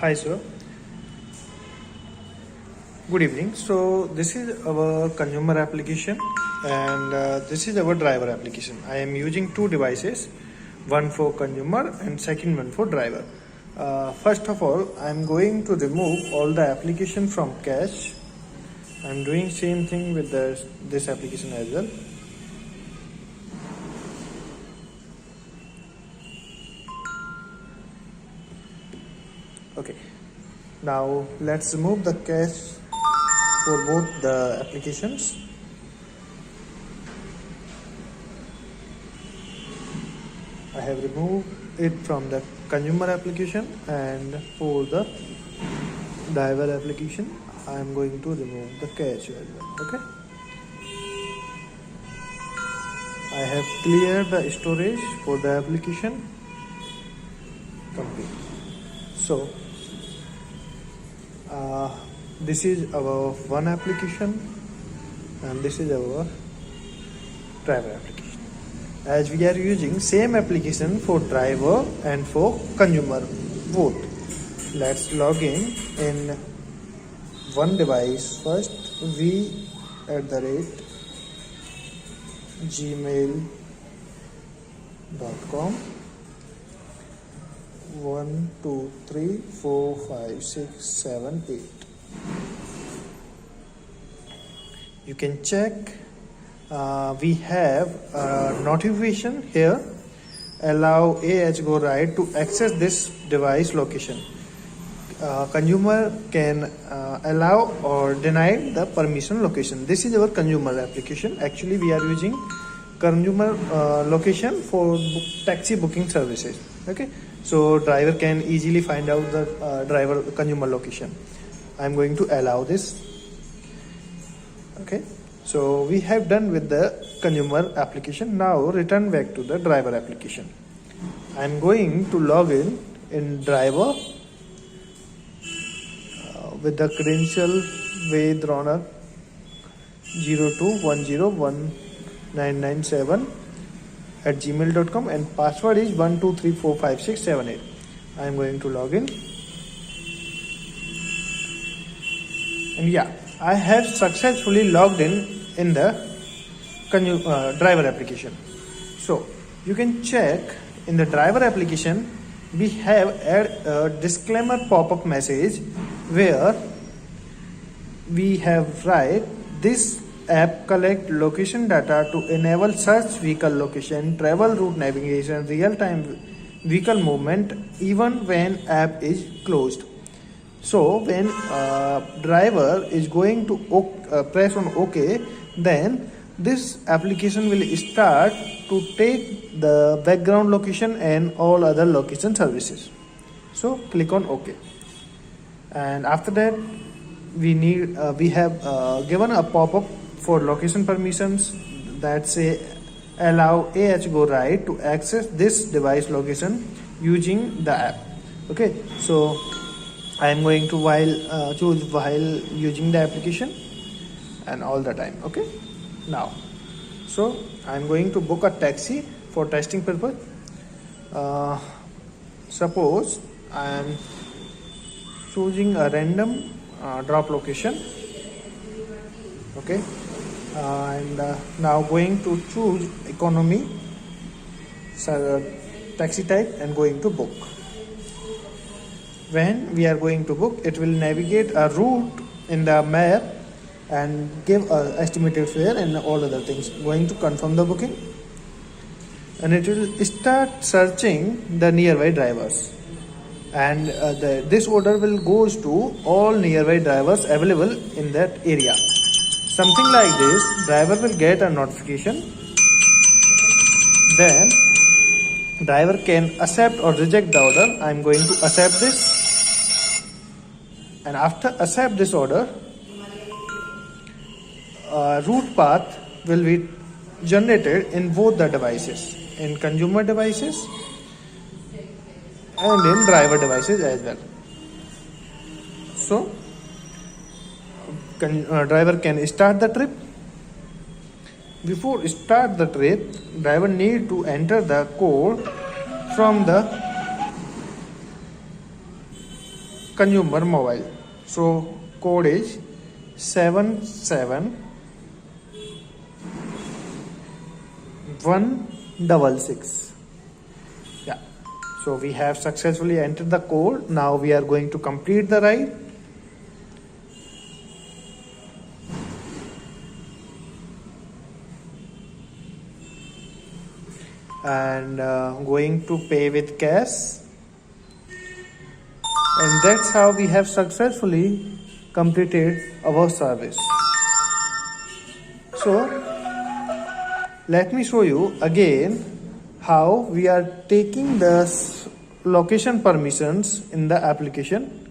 Hi, sir. Good evening. So, this is our consumer application and this is our driver application. I am using two devices, one for consumer and second one for driver. First of all, I am going to remove all the application from cache. I am doing same thing with this application as well. Okay. Now let's remove the cache for both the applications. I have removed it from the consumer application, and for the driver application I am going to remove the cache as well. Okay, I have cleared the storage for the application complete. So this is our one application and this is our driver application. As we are using same application for driver and for consumer both, let's log in one device first. v@gmail.com 1 2 3 4 5 6 7 8. You can check. We have a notification here. Allow AHGoWrite to access this device location. Consumer can allow or deny the permission location. This is our consumer application. Actually, we are using consumer location for taxi booking services. Okay, so driver can easily find out the driver consumer location. I am going to allow this. Okay, so we have done with the consumer application. Now return back to the driver application. I am going to log in driver with the credential Ved Ronak 02101997 @gmail.com and password is 12345678. I am going to log in, and yeah, I have successfully logged in the driver application. So you can check in the driver application. We have add a disclaimer pop-up message where we have write this app collect location data to enable search vehicle location, travel route navigation, real-time vehicle movement even when app is closed. So when driver is going to press on OK, then this application will start to take the background location and all other location services. So click on OK, and after that we have given a pop-up for location permissions that say allow AHGoWrite to access this device location using the app. Okay, so I am going to choose while using the application and all the time. Okay, now so I am going to book a taxi for testing purpose. Suppose I am choosing a random drop location. Okay, and now going to choose economy taxi type and going to book. When we are going to book, it will navigate a route in the map and give a estimated fare and all other things. Going to confirm the booking, and it will start searching the nearby drivers, and this order will goes to all nearby drivers available in that area. Something like this, driver will get a notification. Then driver can accept or reject the order. I am going to accept this, and after accept this order, route path will be generated in both the devices, in consumer devices and in driver devices as well. So driver can start the trip. Before start the trip, driver need to enter the code from the consumer mobile. So code is 77166. Yeah. So we have successfully entered the code. Now we are going to complete the ride. And going to pay with cash, and that's how we have successfully completed our service. So let me show you again how we are taking the location permissions in the application.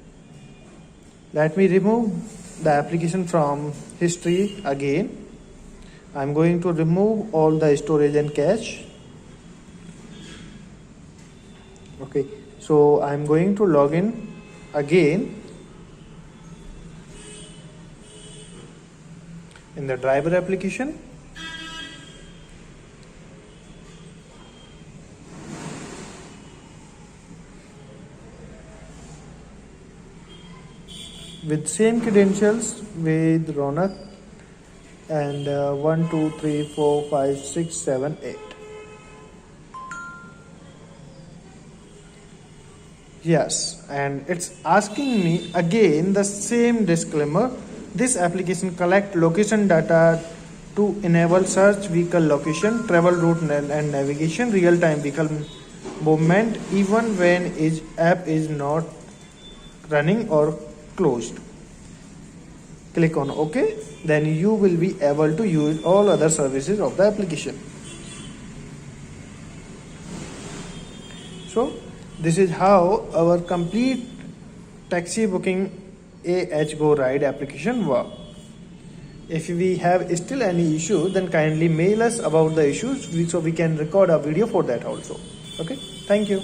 Let me remove the application from history again. I'm going to remove all the storage and cache. Okay, so I'm going to log in again in the driver application. With same credentials with Ronak, and 1 2 3 4 5 6 7 8. Yes, and it's asking me again the same disclaimer. This application collect location data to enable search vehicle location, travel route and navigation, real-time vehicle movement even when its app is not running or closed. Click on OK, then you will be able to use all other services of the application. So this is how our complete taxi booking AHGO ride application work. If we have still any issue, then kindly mail us about the issues so we can record a video for that also. Okay, thank you.